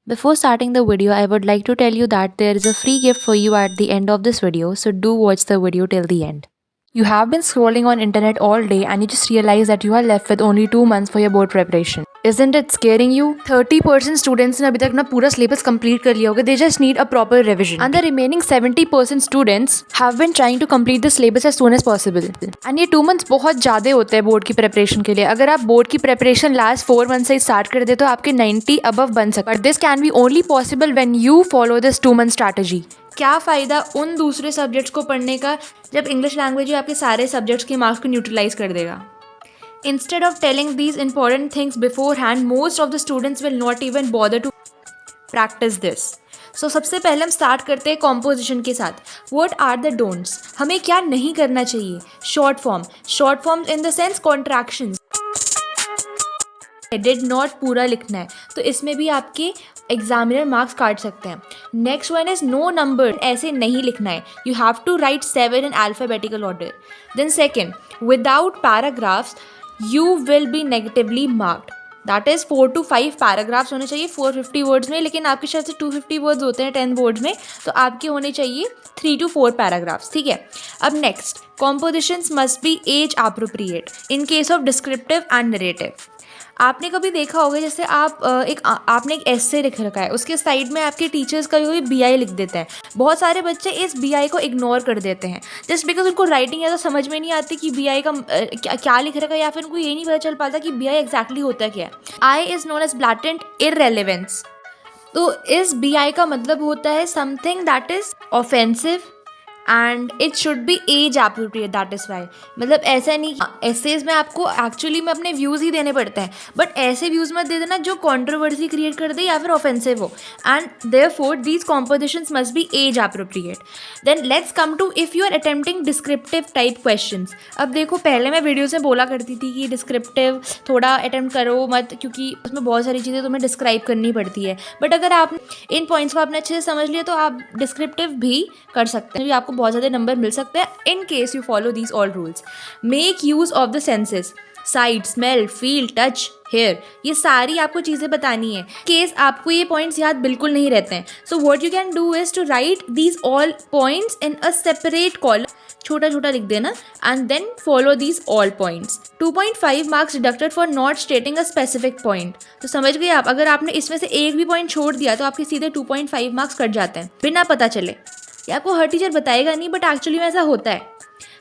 Before starting the video, I would like to tell you that there is a free gift for you at the end of this video, so do watch the video till the end. You have been scrolling on internet all day and you just realize that you are left with only 2 months for your board preparation. Isn't it scaring you? 30% students ने अभी तक ना पूरा syllabus complete कर लिया होगा. They just need a proper revision. And the remaining 70% students have been trying to complete the syllabus as soon as possible. And ये 2 months बहुत ज़्यादा होते हैं बोर्ड की प्रिपरेशन के लिए. अगर आप बोर्ड की प्रिपरेशन लास्ट 4 months से स्टार्ट कर दे तो आपके 90 above बन सकते. But this can be only possible when you follow this 2 month strategy. क्या फ़ायदा उन दूसरे सब्जेक्ट्स को पढ़ने का जब इंग्लिश लैंग्वेज आपके सारे सब्जेक्ट्स के मार्क्स को न्यूट्रलाइज कर देगा. Instead of telling these important things beforehand, most of the students will not even bother to practice this. So सबसे पहले हम स्टार्ट करते हैं कॉम्पोजिशन के साथ. What are the don'ts? हमें क्या नहीं करना चाहिए? Short form in the sense contractions. Did not पूरा लिखना है तो इसमें भी आपके एग्जामिनर मार्क्स काट सकते हैं. Next one is no number. ऐसे नहीं लिखना है. You have to write 7 in alphabetical order. Then second, without paragraphs you will be negatively marked. That is 4 to 5 paragraphs होने चाहिए 450 वर्ड्स में, लेकिन आपके शायद से 250 वर्ड्स होते हैं 10 वर्ड्स में, तो आपके होने चाहिए 3 to 4 पैराग्राफ्स. ठीक है. अब next, compositions must be as appropriate in case of descriptive and narrative. आपने कभी देखा होगा जैसे आपने एक एस्से लिख रखा है, उसके साइड में आपके टीचर्स का कोई BI लिख देते हैं. बहुत सारे बच्चे इस BI को इग्नोर कर देते हैं जस्ट बिकॉज उनको राइटिंग या तो समझ में नहीं आती कि BI का क्या लिख रखा है, या फिर उनको ये नहीं पता चल पाता कि BI एग्जैक्टली होता क्या है. I is known as blatant इररेलेवेंस. तो इस BI का मतलब होता है something that is offensive and it should be as appropriate. That is why. मतलब ऐसा नहीं, एसेज में आपको एक्चुअली में अपने व्यूज़ ही देने पड़ते हैं, बट ऐसे व्यूज़ मत दे देना जो कंट्रोवर्सी क्रिएट कर दे या फिर ऑफेंसिव हो. And therefore these compositions must be as appropriate. Then let's come to if you are attempting descriptive type questions. अब देखो, पहले मैं वीडियोज़ में बोला करती थी कि डिस्क्रिप्टिव थोड़ा अटेम्प्ट करो मत, क्योंकि उसमें बहुत सारी चीज़ें तुम्हें डिस्क्राइब करनी पड़ती है. बट अगर आप इन पॉइंट्स को आपने अच्छे से समझ लिया तो आप डिस्क्रिप्टिव भी कर सकते हैं, आपको बहुत ज़्यादा नंबर मिल सकते हैं in case you follow these all rules. Make use of the senses. Sight, smell, feel, touch, hear, ये सारी आपको चीज़ें बतानी है. केस आपको ये पॉइंट्स याद बिल्कुल नहीं रहते हैं, so what you can do is to write these all points in a separate column. छोटा छोटा लिख देना and then follow these all points. 2.5 marks deducted for not stating a specific point. तो समझ गए आप, अगर आपने इसमें से एक भी पॉइंट छोड़ दिया तो आपके सीधे 2.5 मार्क्स कट जाते हैं बिना पता चले. ये आपको हर टीचर बताएगा नहीं, बट एक्चुअली में ऐसा होता है.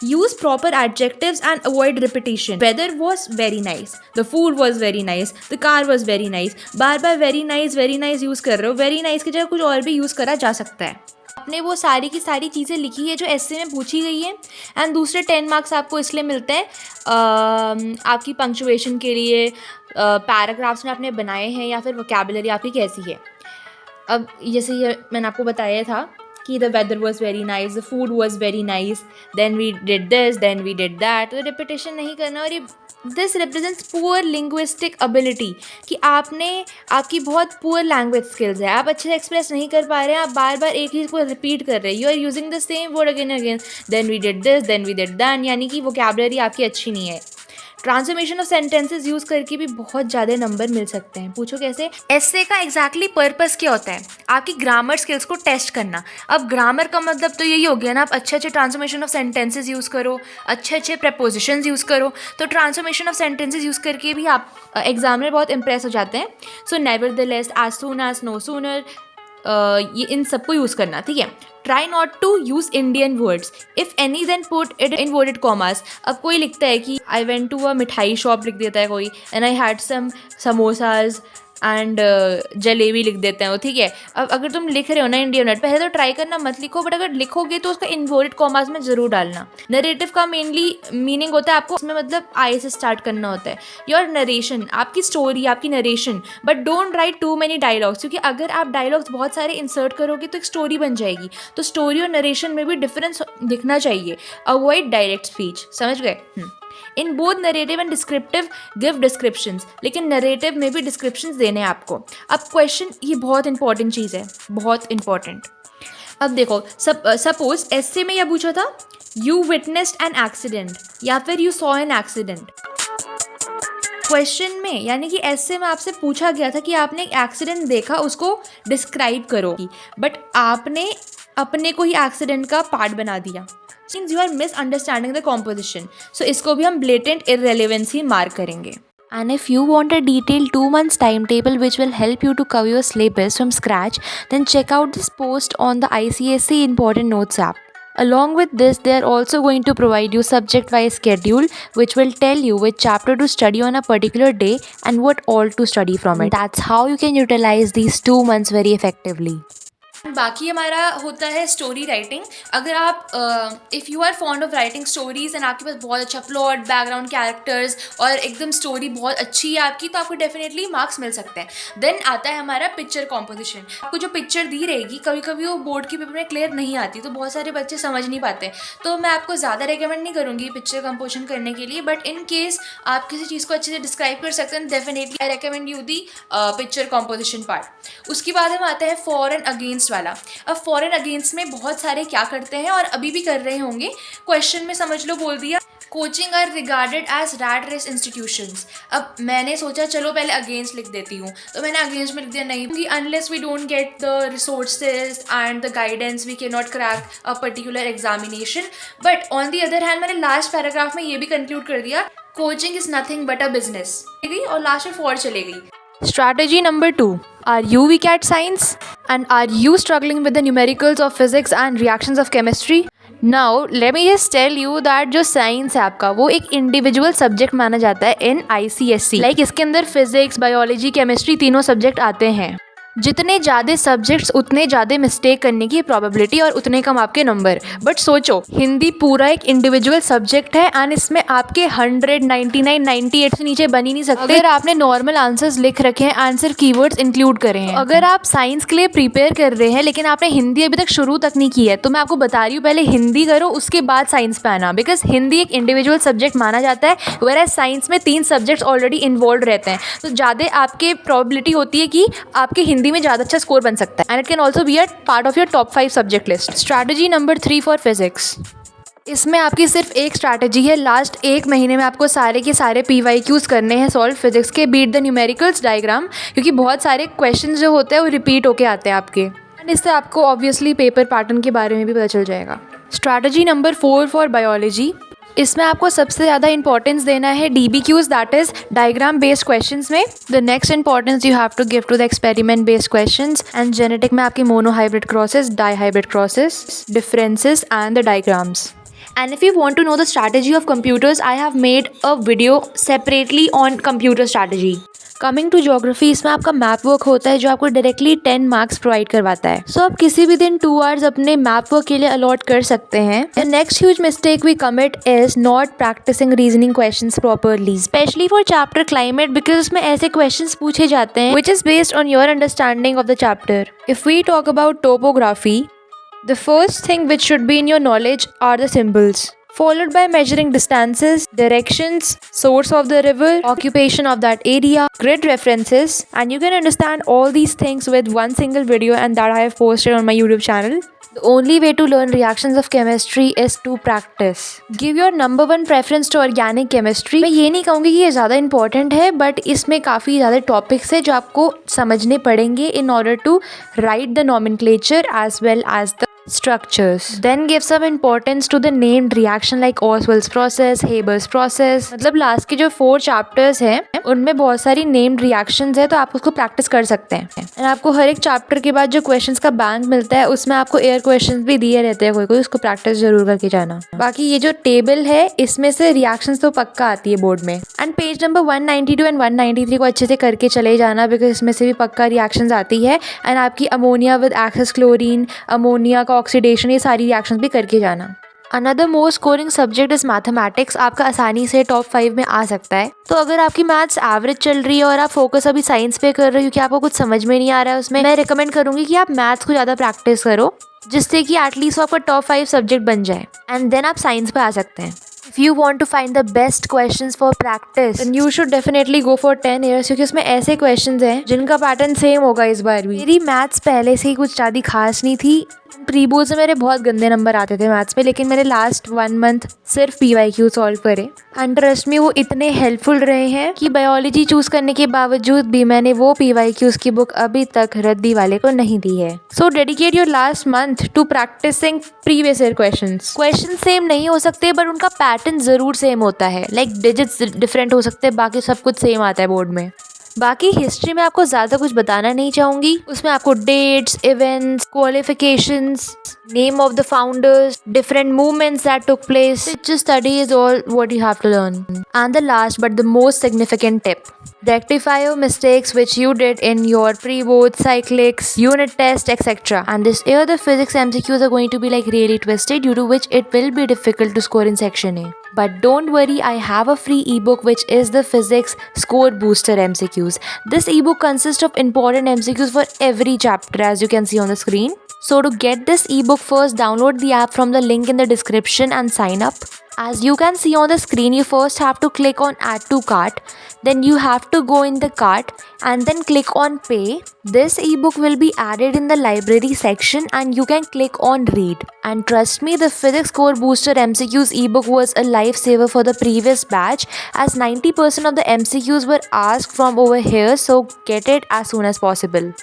Use proper adjectives and avoid repetition. Weather was very nice, the food was very nice, the car was very nice. बार बार वेरी नाइस यूज़ कर रहे हो. वेरी नाइस की जगह कुछ और भी यूज़ करा जा सकता है. आपने वो सारी की सारी चीज़ें लिखी है जो एस्से में पूछी गई है, एंड दूसरे 10 मार्क्स आपको इसलिए मिलते हैं आपकी पंक्चुएशन के लिए, पैराग्राफ्स में आपने बनाए हैं, या फिर वोकैबुलरी आपकी कैसी है. अब जैसे ये मैंने आपको बताया था कि the weather was very nice, the food was very nice, then we did this, then we did that. तो रिपीटेशन नहीं करना. और ये this represents poor linguistic ability, कि आपकी बहुत पुअर लैंग्वेज स्किल्स है, आप अच्छे से एक्सप्रेस नहीं कर पा रहे हैं, आप बार बार एक ही को रिपीट कर रहे हैं. You are using the same word again again. Then we did this, then we did that, यानी कि वोकैबुलरी आपकी अच्छी नहीं है. ट्रांसफॉर्मेशन ऑफ सेंटेंसेस यूज़ करके भी बहुत ज़्यादा नंबर मिल सकते हैं. पूछो कैसे? एस्से का एग्जैक्टली पर्पस क्या होता है? आपकी ग्रामर स्किल्स को टेस्ट करना. अब ग्रामर का मतलब तो यही हो गया ना, आप अच्छे ट्रांसफॉर्मेशन ऑफ सेंटेंसेस यूज़ करो, अच्छे प्रपोजिशंस यूज़ करो. तो ट्रांसफॉर्मेशन ऑफ सेंटेंसेस यूज़ करके भी आप एग्जामिनर बहुत इंप्रेस हो जाते हैं. So nevertheless, as soon as, no sooner, ये इन सबको यूज़ करना. ठीक है. Try not to use Indian words. If any then put it in inverted commas. अब कोई लिखता है कि आई वेंट टू अ मिठाई शॉप लिख देता है कोई, and I had some samosas and jalebi लिख देते हैं वो. ठीक है. अब अगर तुम लिख रहे हो ना इंडियन वर्ड, पहले तो ट्राई करना मत लिखो, बट अगर लिखोगे तो उसका इनवर्टेड कॉमास में ज़रूर डालना. नरेटिव का मेनली मीनिंग होता है आपको उसमें मतलब आई से स्टार्ट करना होता है. योर नरेशन, आपकी स्टोरी, आपकी narration. But don't write too many dialogues, क्योंकि अगर आप डायलॉग्स बहुत सारे इंसर्ट करोगे तो एक स्टोरी बन जाएगी. तो स्टोरी और नरेशन में भी डिफरेंस दिखना चाहिए. Avoid direct speech. समझ गए? In both narrative and descriptive give descriptions. लेकिन नरेटिव में भी डिस्क्रिप्शंस देने हैं आपको. अब क्वेश्चन, ये बहुत इंपॉर्टेंट चीज़ है, बहुत इंपॉर्टेंट. अब देखो, सपोज एस्से में यह पूछा था, यू विटनेस्ड एन एक्सीडेंट या फिर you saw an accident. Question में यानी कि ऐसे में आपसे पूछा गया था कि आपने एक एक्सीडेंट देखा, उसको डिस्क्राइब करो, बट आपने अपने को ही एक्सीडेंट का पार्ट बना दिया, means you are misunderstanding the composition. So इसको भी हम ब्लेटेंट इररेलेवेंसी मार्क करेंगे। And if you want a detailed 2 months timetable which will help you to cover your syllabus from scratch, then check out this post on the ICSE Important Notes app. Along with this, they are also going to provide you subject-wise schedule which will tell you which chapter to study on a particular day and what all to study from it. That's how you can utilize these 2 months very effectively. बाकी हमारा होता है story writing. अगर आप if you are fond of writing stories and आपके पास बहुत अच्छा प्लॉट, बैकग्राउंड, कैरेक्टर्स और एकदम स्टोरी बहुत अच्छी है आपकी, तो आपको डेफिनेटली मार्क्स मिल सकते हैं। देन आता है हमारा पिक्चर कॉम्पोजिशन। आपको जो पिक्चर दी रहेगी, कभी कभी वो बोर्ड के पेपर में क्लियर नहीं आती, तो बहुत सारे बच्चे समझ नहीं पाते, तो मैं आपको ज़्यादा रिकमेंड नहीं करूँगी पिक्चर कंपोजिशन करने के लिए, बट इन केस आप किसी चीज़ को अच्छे से डिस्क्राइब कर सकते हैं, definitely I recommend you the picture composition part. उसके बाद हम आते हैं फॉर एंड अगेंस्ट वाला। अब फॉर एंड अगेंस्ट में बहुत सारे क्या करते हैं और अभी भी कर रहे होंगे, क्वेश्चन में समझ लो बोल दिया coaching are regarded as rat race institutions. अब मैंने सोचा चलो पहले अगेंस्ट लिख देती हूँ, तो मैंने अगेंस्ट में लिख दिया नहीं, क्योंकि unless we don't get the resources and the guidance we can not crack a particular examination. But on the other hand मैंने लास्ट पैराग्राफ में ये भी कंक्लूड कर दिया coaching is nothing but a business, और लास्ट में फॉर चले गई। Strategy number 2. Are you weak at science? And are you struggling with the numericals of physics and reactions of chemistry? Now, let me just tell you that जो science है आपका वो एक इंडिविजुअल सब्जेक्ट माना जाता है इन ICSE। लाइक इसके अंदर फिजिक्स, बायोलॉजी, केमिस्ट्री तीनों सब्जेक्ट आते हैं। जितने ज़्यादा सब्जेक्ट्स उतने ज़्यादा मिस्टेक करने की प्रोबेबिलिटी और उतने कम आपके नंबर। बट सोचो, हिंदी पूरा एक इंडिविजुअल सब्जेक्ट है एंड इसमें आपके 100, 99, 98 से नीचे बन ही नहीं सकते अगर आपने नॉर्मल आंसर्स लिख रखे हैं, आंसर कीवर्ड्स इंक्लूड करे हैं। अगर आप साइंस के लिए प्रिपेयर कर रहे हैं लेकिन आपने हिंदी अभी तक शुरू तक नहीं की है, तो मैं आपको बता रही हूँ पहले हिंदी करो, उसके बाद साइंस पे आना, बिकॉज हिंदी एक इंडिविजुअल सब्जेक्ट माना जाता है, वेयर साइंस में 3 सब्जेक्ट्स ऑलरेडी इन्वॉल्व रहते हैं, तो ज़्यादा आपके प्रोबेबिलिटी होती है कि आपके हिंदी में ज़्यादा अच्छा स्कोर बन सकता है and it can also be a part of your top 5 subject list. Strategy number 3 for physics. इसमें आपकी सिर्फ एक स्ट्रैटेजी है, लास्ट 1 महीने में आपको सारे के सारे PYQs करने हैं सॉल्व फिजिक्स के, बीट द न्यूमेरिकल्स डायग्राम, क्योंकि बहुत सारे क्वेश्चन जो होते हैं वो रिपीट होके आते हैं आपके, एंड इससे आपको ऑब्वियसली पेपर पैटर्न के बारे में भी पता चल जाएगा। Strategy number 4 for biology. इसमें आपको सबसे ज़्यादा इंपॉर्टेंस देना है DBQs, that is diagram based questions में। The next importance you have to give to the experiment based questions, and genetic में आपकी monohybrid crosses, dihybrid crosses, differences and the diagrams. And if you want to know the strategy of computers, I have made a video separately on computer strategy. Coming to geography, इसमें आपका map work होता है जो आपको directly 10 marks provide करवाता है। सो आप किसी भी दिन 2 आवर्स अपने मैप वर्क के लिए अलॉट कर सकते हैं। The next huge mistake we commit is not practising reasoning questions properly, specially for chapter climate, because उसमें ऐसे क्वेश्चंस पूछे जाते हैं which is based on your understanding of the chapter. If we talk about topography, the first thing which should be in your knowledge are the symbols, followed by measuring distances, directions, source of the river, occupation of that area, grid references, and you can understand all these things with one single video, and that I have posted on my YouTube channel. The only way to learn reactions of chemistry is to practice. Give your number 1 preference to organic chemistry. मैं ये नहीं कहूँगी कि ये ज़्यादा important है, but इसमें काफ़ी ज़्यादा टॉपिक्स है जो आपको समझने पड़ेंगे in order to write the nomenclature as well as the structures. Then give some importance to the named reaction like Oswald's process, Haber's process. मतलब लास्ट के जो 4 चैप्टर्स हैं उनमें बहुत सारी नेम्ड रिएक्शंस है, तो आप उसको प्रैक्टिस कर सकते हैं। एंड आपको हर एक चैप्टर के बाद जो क्वेश्चंस का बैंक मिलता है उसमें आपको एयर क्वेश्चंस भी दिए रहते हैं, कोई उसको प्रैक्टिस जरूर करके जाना। बाकी ये जो टेबल है इसमें से रिएक्शंस तो पक्का आती है बोर्ड में। एंड पेज नंबर 192 एंड 193 को अच्छे से करके चले जाना, बिकॉज इसमें से भी पक्का रिएक्शंस आती है। एंड आपकी ammonia with excess chlorine, ammonia का ऑक्सीडेशन, ये सारी रिएक्शंस भी करके जाना। Another most scoring subject is mathematics, आपका आसानी से टॉप 5 में आ सकता है। तो अगर आपकी मैथ्स एवरेज चल रही है और आप फोकस अभी साइंस पे कर रहे हो क्योंकि आपको कुछ समझ में नहीं आ रहा है उसमें, मैं रिकमेंड करूंगी कि आप मैथ्स को ज़्यादा प्रैक्टिस करो, जिससे कि एटलीस्ट आपका टॉप 5 सब्जेक्ट बन जाए, एंड देन आप साइंस पे आ सकते हैं। If you want to find the best questions for practice, then you should definitely go for 10 years, क्योंकि उसमें ऐसे questions हैं जिनका पैटर्न सेम होगा इस बार भी। मेरी मैथ्स पहले से ही कुछ ज़्यादा खास नहीं थी, प्री बोर्ड्स में मेरे बहुत गंदे नंबर आते थे मैथ्स में, लेकिन मैंने लास्ट 1 मंथ सिर्फ PYQ सॉल्व करे एंड ट्रस्ट मी वो इतने हेल्पफुल रहे हैं कि बायोलॉजी चूज करने के बावजूद भी मैंने वो PYQs की बुक अभी तक रद्दी वाले को नहीं दी है। So dedicate your last month to practising previous year questions. Question same नहीं हो सकते बट उनका पैटर्न जरूर सेम होता है, लाइक डिजिट्स डिफरेंट हो सकते हैं, बाकी सब कुछ सेम आता है बोर्ड में। बाकी हिस्ट्री में आपको ज़्यादा कुछ बताना नहीं चाहूँगी, उसमें आपको dates, events, qualifications, name of the founders, different movements that took place. Just study is all what you have to learn. And the last but the most significant tip: rectify your mistakes which you did in your pre-board, cyclics, unit test, etc. And this year the physics MCQs are going to be like really twisted, due to which it will be difficult to score in section A. But don't worry, I have a free ebook which is the Physics Score Booster MCQs. This ebook consists of important MCQs for every chapter, as you can see on the screen. So to get this ebook, first download the app from the link in the description and sign up. As you can see on the screen, you first have to click on add to cart, then you have to go in the cart and then click on pay. This ebook will be added in the library section and you can click on read. And trust me, the Physics Score Booster MCQs ebook was a lifesaver for the previous batch, as 90% of the MCQs were asked from over here, so get it as soon as possible.